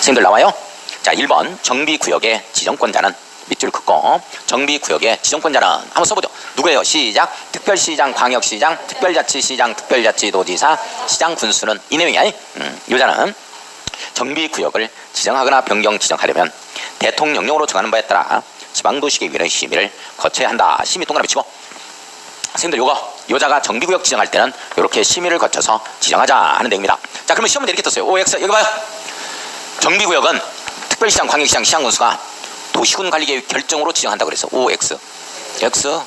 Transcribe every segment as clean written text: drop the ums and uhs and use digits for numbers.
선생님들 나와요? 자, 1번 정비구역의 지정권자는 밑줄 긋고 정비구역의 지정권자는 한번 써보죠. 누구예요? 시작. 특별시장, 광역시장, 특별자치시장, 특별자치도지사, 시장, 군수는 이 내용이야. 요자는 정비구역을 지정하거나 변경 지정하려면 대통령령으로 정하는 바에 따라 지방도시계획위원회 심의를 거쳐야 한다. 심의 동그라미 치고 선생님들 요거 요자가 정비구역 지정할 때는 이렇게 심의를 거쳐서 지정하자 하는 내용입니다. 자, 그러면 시험 문제 이렇게 떴어요. OX 여기 봐요. 정비구역은 특별시장, 광역시장, 시장군수가 도시군관리계획 결정으로 지정한다고 그랬어. OX X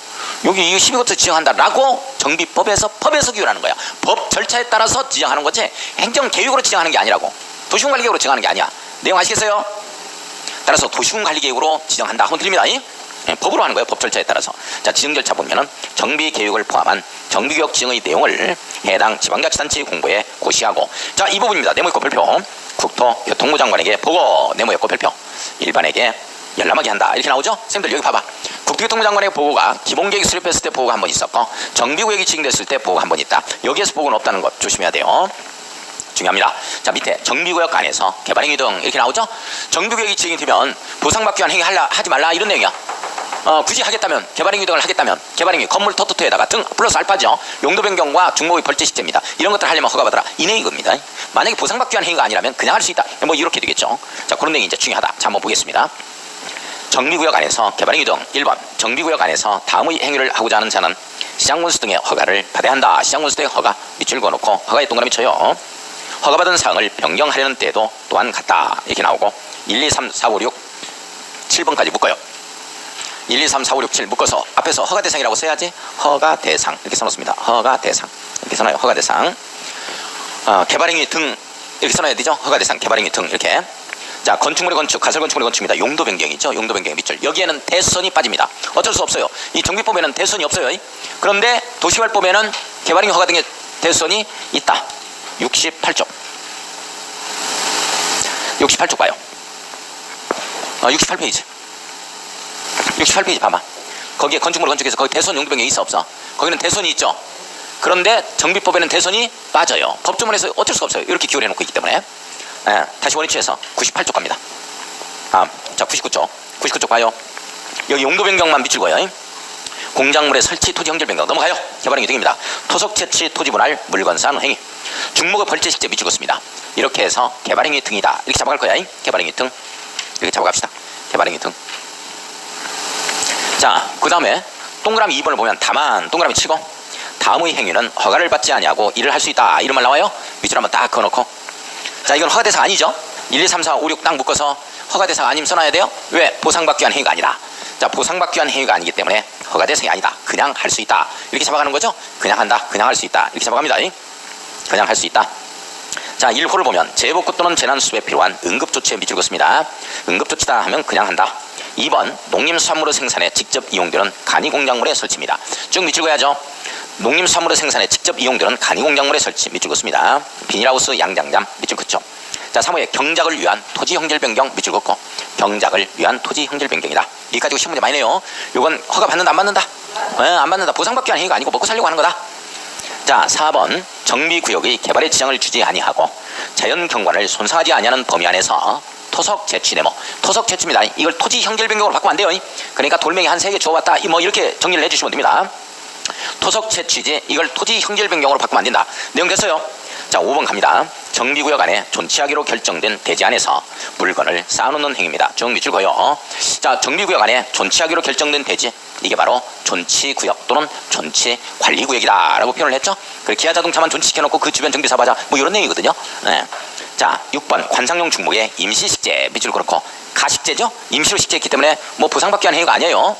여기 이 심의 거쳐 지정한다라고 정비법에서 법에서 규율하는 거야. 법 절차에 따라서 지정하는 거지 행정계획으로 지정하는 게 아니라고. 도시군관리계획으로 지정하는 게 아니야. 내용 아시겠어요? 따라서 도시군관리계획으로 지정한다 하면 들립니다. 예, 법으로 하는 거예요. 법 절차에 따라서. 자, 지정 절차 보면은 정비계획을 포함한 정비구역 지정의 내용을 해당 지방자치단체에 공보에 고시하고. 자, 이 부분입니다. 네모있고 별표. 국토교통부 장관에게 보고. 네모였고 별표. 일반에게 열람하게 한다. 이렇게 나오죠? 선생님들 여기 봐봐. 국토교통부 장관의 보고가 기본계획 수립했을 때 보고가 한 번 있었고 정비구역이 지정됐을 때 보고가 한 번 있다. 여기에서 보고는 없다는 것 조심해야 돼요. 중요합니다. 자, 밑에 정비구역 안에서 개발행위 등 이렇게 나오죠? 정비구역이 지정이 되면 보상받기 위한 행위 하지 말라 이런 내용이야. 굳이 하겠다면 개발행위 등을 하겠다면 개발행위 건물 토토토에다가 등 플러스 알파죠. 용도 변경과 중목의 벌제 시제입니다. 이런 것들 하려면 허가받아라. 이 내용입니다. 만약에 보상받기 위한 행위가 아니라면 그냥 할 수 있다. 뭐 이렇게 되겠죠. 자, 그런 내용이 이제 중요하다. 자, 한번 보겠습니다. 정비구역 안에서 개발행위 등 1번 정비구역 안에서 다음의 행위를 하고자 하는 자는 시장군수 등의 허가를 받아야 한다. 시장군수 등의 허가 밑줄 그어놓고 허가에 동그라미 쳐요. 허가받은 사항을 변경하려는 때도 또한 같다. 이렇게 나오고 1, 2, 3, 4, 5, 6, 7번까지 묶어요. 1, 2, 3, 4, 5, 6, 7 묶어서 앞에서 허가대상이라고 써야지. 허가대상 이렇게 써놓습니다. 허가대상 이렇게 써놔요. 허가대상. 개발행위 등 이렇게 써놔야 되죠. 허가대상 개발행위 등 이렇게. 자, 건축물의 건축, 가설건축물의 건축입니다. 용도 변경이죠. 용도 변경의 밑줄. 여기에는 대선이 빠집니다. 어쩔 수 없어요. 이 정비법에는 대선이 없어요. 그런데 도시개발법에는 개발행위 허가 등의 대선이 있다. 68쪽. 68쪽 봐요. 68페이지. 68페이지 봐봐. 거기에 건축물 건축에서 거기 대선 용도 변경이 있어 없어? 거기는 대선이 있죠. 그런데 정비법에는 대선이 빠져요. 법조문에서 어쩔 수가 없어요. 이렇게 기울여 놓고 있기 때문에. 다시 원위치해서 98쪽 갑니다. 자, 99쪽. 99쪽 봐요. 여기 용도 변경만 밑줄 그어요. 공작물의 설치 토지 형질 변경 넘어가요. 개발행위 등입니다. 토속 채취 토지 분할 물건산 행위. 중목의 벌제 식재 밑줄 긋습니다. 이렇게 해서 개발행위 등이다. 이렇게 잡아갈 거야. 개발행위 등. 이렇게 잡아갑시다. 개발행위 등. 자, 그 다음에 동그라미 2번을 보면 다만 동그라미 치고 다음의 행위는 허가를 받지 아니하고 일을 할 수 있다. 이런 말 나와요. 밑줄 한번 딱 그어놓고. 자, 이건 허가대상 아니죠. 1, 2, 3, 4, 5, 6 딱 묶어서 허가대상 아니면 써놔야 돼요. 왜? 보상받기 위한 행위가 아니다. 자, 보상받기 위한 행위가 아니기 때문에 허가대상이 아니다. 그냥 할 수 있다. 이렇게 잡아가는 거죠. 그냥 한다. 그냥 할 수 있다. 이렇게 잡아갑니다. 그냥 할 수 있다. 자, 1호를 보면 재복구 또는 재난수습에 필요한 응급조치에 밑줄 긋습니다. 응급조치다 하면 그냥 한다. 2번 농림수산물의 생산에 직접 이용되는 간이공작물의 설치입니다. 쭉 밑줄 그어야죠. 농림수산물의 생산에 직접 이용되는 간이공작물의 설치 밑줄 긋습니다. 비닐하우스, 양장장 밑줄 긋죠. 자, 3호에 경작을 위한 토지 형질 변경 밑줄 긋고 경작을 위한 토지 형질 변경이다. 이 가지고 시험 문제 많이 내요. 이건 허가 받는다 안 받는다? 안 받는다. 보상받기 위한 행위가 아니고 먹고 살려고 하는 거다. 자, 4번 정비구역의 개발의 지정을 주지 아니하고 자연경관을 손상하지 아니하는 범위 안에서 토속 채취 네모. 토속 채취입니다. 이걸 토지 형질 변경으로 바꾸면 안 돼요. 그러니까 돌멩이 한 3개 주워왔다. 뭐 이렇게 정리를 해주시면 됩니다. 토속 채취지 이걸 토지 형질 변경으로 바꾸면 안 된다. 내용 됐어요. 자, 5번 갑니다. 정비구역 안에 존치하기로 결정된 대지 안에서 물건을 쌓아놓는 행위입니다. 쭉 밑줄 그어요. 자, 정비구역 안에 존치하기로 결정된 대지 이게 바로 존치구역 또는 존치관리구역이다 라고 표현을 했죠. 그리고 기아자동차만 존치시켜놓고 그 주변 정비사업하자 뭐 이런 내용이거든요. 네. 자, 6번 관상용 중목의 임시식재 밑줄 그렇고 가식재죠. 임시로 식재했기 때문에 뭐 보상받기 위한 행위가 아니에요.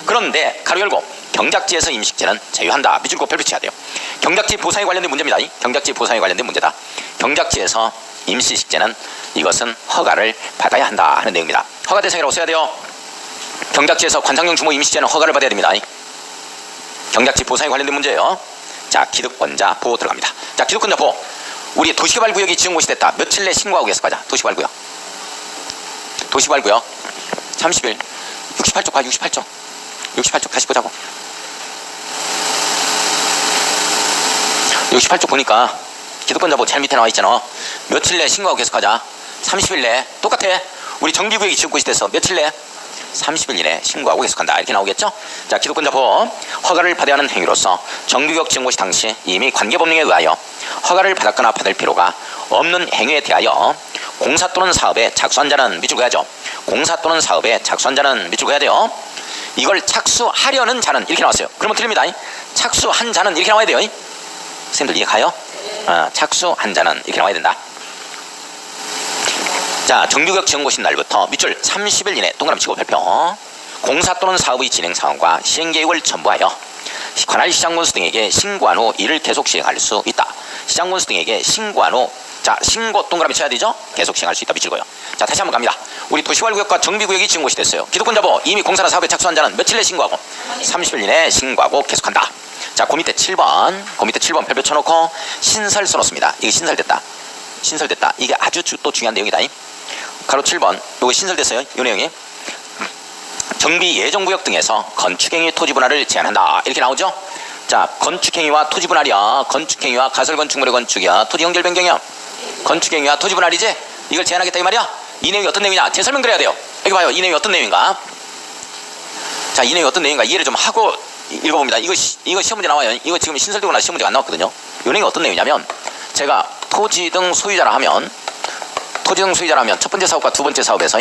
그런데 가로 열고 경작지에서 임식재는 제외한다. 밑줄 그어 별표 쳐야 돼요. 경작지 보상에 관련된 문제입니다. 경작지 보상에 관련된 문제다. 경작지에서 임시식재는 이것은 허가를 받아야 한다 하는 내용입니다. 허가 대상이라고 써야 돼요. 경작지에서 관상용 중목 임시재는 허가를 받아야 됩니다. 경작지 보상에 관련된 문제예요. 자, 기득권자 보호 들어갑니다. 자, 기득권자 보호. 우리 도시개발구역이 지은 곳이 됐다. 며칠 내 신고하고 계속하자. 도시개발구역. 도시개발구역 30일 68쪽 봐. 68쪽 68쪽 다시 보자고. 68쪽 보니까 기득권자 보호 제일 밑에 나와 있잖아. 며칠 내 신고하고 계속하자. 30일 내에 똑같아. 우리 정비구역이 지정고시 돼서 며칠 내에 30일 이내 신고하고 계속한다 이렇게 나오겠죠. 자, 기독권자 보호. 허가를 받아야 하는 행위로서 정비구역 지정고시 당시 이미 관계법령에 의하여 허가를 받았거나 받을 필요가 없는 행위에 대하여 공사 또는 사업에 착수한 자는 밑줄 그어야죠. 공사 또는 사업에 착수한 자는 밑줄 그어야 돼요. 이걸 착수하려는 자는 이렇게 나왔어요. 그러면 틀립니다. 착수한 자는 이렇게 나와야 돼요. 선생님들 이해 가요? 착수한 자는 이렇게 나와야 된다. 자, 정비구역 지정고시 날부터 밑줄 30일 이내 동그라미 치고 발표. 공사 또는 사업의 진행 상황과 시행 계획을 첨부하여 관할 시장군수 등에게 신고한 후 이를 계속 시행할 수 있다. 시장군수 등에게 신고한 후, 자, 신고 동그라미 쳐야 되죠? 계속 시행할 수 있다. 밑줄 그어요. 자, 다시 한번 갑니다. 우리 도시활구역과 정비구역이 지정고시 됐어요. 기독권자 보호. 이미 공사나 사업에 착수한 자는 며칠 내에 신고하고 30일 이내에 신고하고 계속한다. 자, 그 밑에 7번. 그 밑에 7번 별표 쳐놓고 신설 써놓습니다. 이게 신설됐다. 신설됐다. 이게 아주 또 중요한 내용이다. 가로 7번. 요거 신설됐어요. 이 내용이. 정비 예정구역 등에서 건축행위 토지 분할을 제한한다. 이렇게 나오죠? 자, 건축행위와 토지 분할이야. 건축행위와 가설건축물의 건축이야. 토지 연결 변경이야. 건축행위와 토지 분할이지? 이걸 제한하겠다 이 말이야? 이 내용이 어떤 내용이냐? 제 설명 드려야 돼요. 여기 봐요. 이 내용이 어떤 내용인가? 자, 이 내용이 어떤 내용인가? 이해를 좀 하고 읽어봅니다. 이거 시험 문제 나와요. 이거 지금 신설되고 나서 시험 문제가 안 나왔거든요. 이 내용이 어떤 내용이냐면, 제가 토지 등 소유자라 하면 첫 번째 사업과 두 번째 사업에서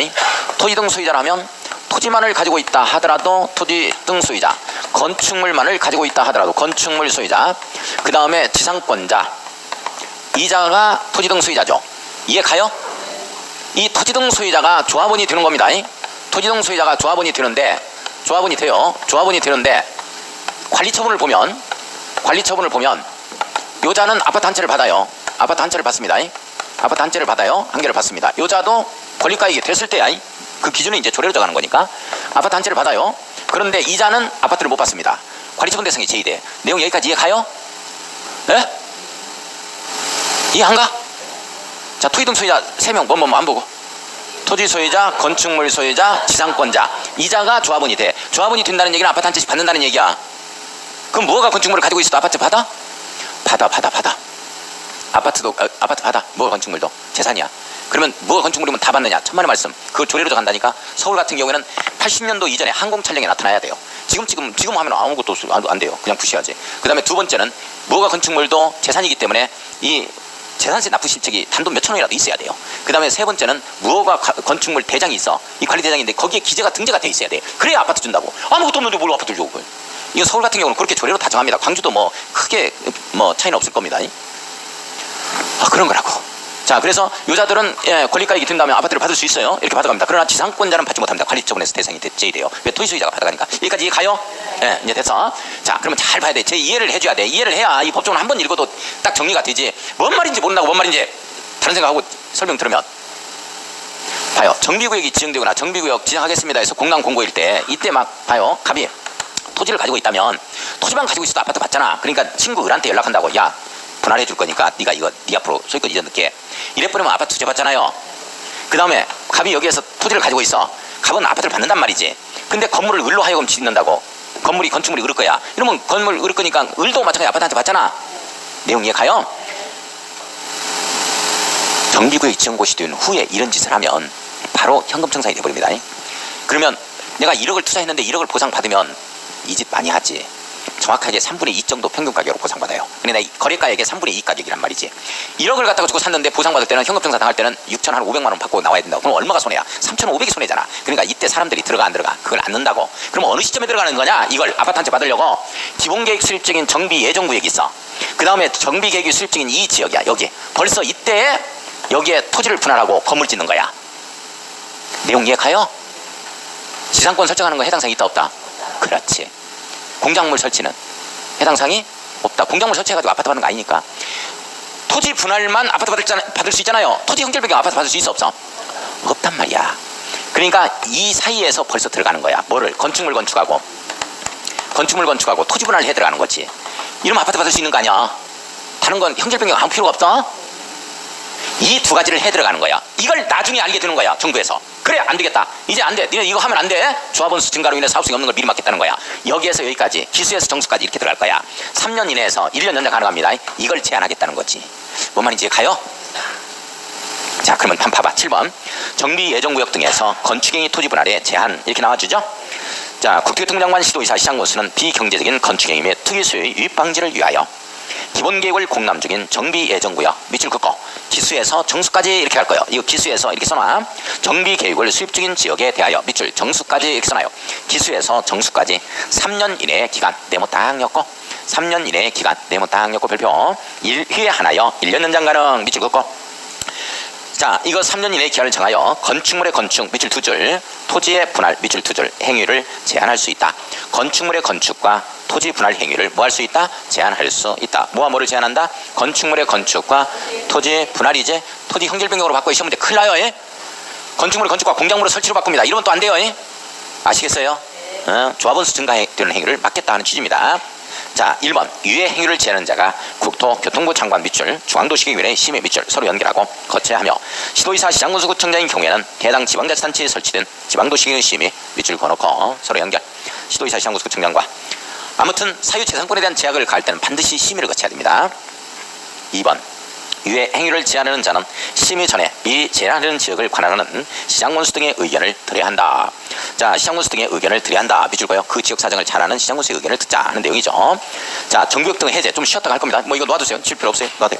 토지 등 소유자라 하면 토지만을 가지고 있다 하더라도 토지 등 소유자, 건축물만을 가지고 있다 하더라도 건축물 소유자, 그 다음에 지상권자, 이자가 토지 등 소유자죠. 이해 가요? 이 토지 등 소유자가 조합원이 되는 겁니다. 토지 등 소유자가 조합원이 되는데 관리처분을 보면 요자는 아파트 한 채를 받아요. 아파트 한 채를 받습니다. 아파트 한 채를 받아요. 한 개를 받습니다. 요자도 권리가액이 됐을 때야. 그 기준은 이제 조례로 정하는 거니까 아파트 한 채를 받아요. 그런데 이자는 아파트를 못 받습니다. 관리처분 대상이 제외돼. 내용 여기까지 이해 가요? 네? 이해 안 가? 자, 토지 등 소유자 3명 뭐 안 보고. 토지 소유자, 건축물 소유자, 지상권자, 이자가 조합원이 돼. 조합원이 된다는 얘기는 아파트 한 채씩 받는다는 얘기야. 그럼 뭐가 건축물을 가지고 있어도 아파트 받아? 받아. 아파트도 아파트 받아. 뭐가 건축물도 재산이야. 그러면 뭐가 건축물이면 다 받느냐? 천만의 말씀. 그거 조례로 정한다니까. 서울 같은 경우에는 80년도 이전에 항공촬영에 나타나야 돼요. 지금 하면 아무것도 안 돼요. 그냥 푸시하지. 그 다음에 두 번째는 뭐가 건축물도 재산이기 때문에 이 재산세 납부 실책이 단돈 몇천 원이라도 있어야 돼요. 그 다음에 세 번째는 무허가 건축물 대장이 있어. 이 관리 대장인데 거기에 기재가 등재가 돼 있어야 돼. 그래야 아파트 준다고. 아무것도 없는데 뭘 아파트를 줘. 이거 서울 같은 경우는 그렇게 조례로 다 정합니다. 광주도 뭐 크게 차이는 없을 겁니다. 그런 거라고. 자, 그래서 요자들은 권리가액이 든다면 아파트를 받을 수 있어요. 이렇게 받아갑니다. 그러나 지상권자는 받지 못합니다. 관리처분에서 대상이 제외돼요. 왜? 토지 소유자가 받아가니까. 여기까지 이해 가요? 이제 됐어. 자, 그러면 잘 봐야 돼. 제 이해를 해줘야 돼. 이해를 해야 이 법조문 한번 읽어도 딱 정리가 되지. 뭔 말인지 모른다고 뭔 말인지 다른 생각하고 설명 들으면. 봐요. 정비구역이 지정되거나 정비구역 지정하겠습니다 해서 공강 공고일 때 이때 막 봐요. 갑이 토지를 가지고 있다면 토지만 가지고 있어도 아파트 받잖아. 그러니까 친구 을한테 연락한다고. 야, 분할해 줄 거니까 네가 이거 네 앞으로 소유권 이전 넣게. 이래버리면 아파트 투자 받잖아요. 그 다음에 갑이 여기에서 토지를 가지고 있어. 갑은 아파트를 받는단 말이지. 근데 건물을 을로 하여금 짓는다고. 건축물이 을을 거야. 이러면 건물 을을 거니까 을도 마찬가지 아파트한테 받잖아. 내용 이해 가요? 정비구역 지정고시 된 후에 이런 짓을 하면 바로 현금 청산이 돼버립니다. 그러면 내가 1억을 투자했는데 1억을 보상받으면 이 짓 많이 하지. 정확하게 3분의 2 정도 평균 가격으로 보상받아요. 근데 거래가액의 3분의 2 가격이란 말이지. 1억을 갖다가 주고 샀는데 보상받을 때는 현금청산 당할 때는 6,500만 원 받고 나와야 된다고. 그럼 얼마가 손해야? 3,500이 손해잖아. 그러니까 이때 사람들이 들어가 안 들어가? 그걸 안 넣는다고. 그럼 어느 시점에 들어가는 거냐? 이걸 아파트 한 채 받으려고 기본계획 수립적인 정비 예정구역이 있어. 그 다음에 정비계획이 수립적인 이 지역이야. 여기. 벌써 이때에 여기에 토지를 분할하고 건물 짓는 거야. 내용 이해 가요? 지상권 설정하는 거 해당사항이 있다 없다? 그렇지. 공작물 설치는 해당사항이 없다. 공작물 설치해가지고 아파트 받는 거 아니니까. 토지 분할만 아파트 받을 수 있잖아요. 토지 형질 변경 아파트 받을 수 있어 없어? 없단 말이야. 그러니까 이 사이에서 벌써 들어가는 거야. 뭐를? 건축물 건축하고 토지 분할을 해 들어가는 거지. 이러면 아파트 받을 수 있는 거 아니야. 다른 건 형질 변경 아무 필요가 없어. 이 두 가지를 해 들어가는 거야. 이걸 나중에 알게 되는 거야. 정부에서. 그래, 안 되겠다. 이제 안 돼. 니네 이거 하면 안 돼. 조합원 수 증가로 인해 사업성이 없는 걸 미리 막겠다는 거야. 여기에서 여기까지, 기수에서 정수까지 이렇게 들어갈 거야. 3년 이내에서 1년 연장 가능합니다. 이걸 제한하겠다는 거지. 뭔 말인지 가요? 자, 그러면 한번 봐봐. 7번. 정비 예정구역 등에서 건축행위 토지 분할에 제한 이렇게 나와주죠. 자, 국토교통부 장관 시도의사 시장군수는 비경제적인 건축행위 및 투기수요의 유입 방지를 위하여 기본계획을 공람 중인 정비 예정구역 밑줄 긋고 기수에서 정수까지 이렇게 갈 거예요. 이거 기수에서 이렇게 써놔. 정비 계획을 수립 중인 지역에 대하여 밑줄 정수까지 이렇게 써놔요. 기수에서 정수까지 3년 이내의 기간 네모 딱 엮고 3년 이내의 기간 네모 딱 엮고 별표 1회 하나여 1년 연장 가능 밑줄 긋고. 자, 이거 3년 이내의 기한을 정하여 건축물의 건축 밑줄 2줄 토지의 분할 밑줄 2줄 행위를 제한할 수 있다. 건축물의 건축과 토지 분할 행위를 뭐 할 수 있다? 제한할 수 있다. 뭐와 뭐를 제한한다? 건축물의 건축과 토지 분할이지 토지 형질 변경으로 바꿔 시험문제 큰일 나요. 예? 건축물의 건축과 공작물의 설치로 바꿉니다. 이러면 또 안 돼요. 예? 아시겠어요? 조합원수 증가되는 행위를 막겠다 하는 취지입니다. 자, 1번 유해 행위를 제한하는 자가 국토교통부 장관 밑줄 중앙도시계획위원회 심의 밑줄 서로 연결하고 거쳐하며 시도의사 시장군수구청장인 경우에는 해당 지방자치단체에 설치된 지방도시계획 심의 밑줄 거놓고 서로 연결. 시도의사 시장군수구청장과 아무튼 사유재산권에 대한 제약을 가할 때는 반드시 심의를 거쳐야 됩니다. 2번 유해 행위를 제한하는 자는 심의 전에 미리 제한하는 지역을 관할하는 시장군수 등의 의견을 드려야 한다. 자, 시장군수 등의 의견을 드려야 한다. 밑줄 거요. 그 지역 사정을 잘 아는 시장군수의 의견을 듣자 하는 내용이죠. 자, 정비역 등 해제 좀 쉬었다가 할 겁니다. 뭐 이거 놓아두세요. 칠 필요 없어요. 놔둬요.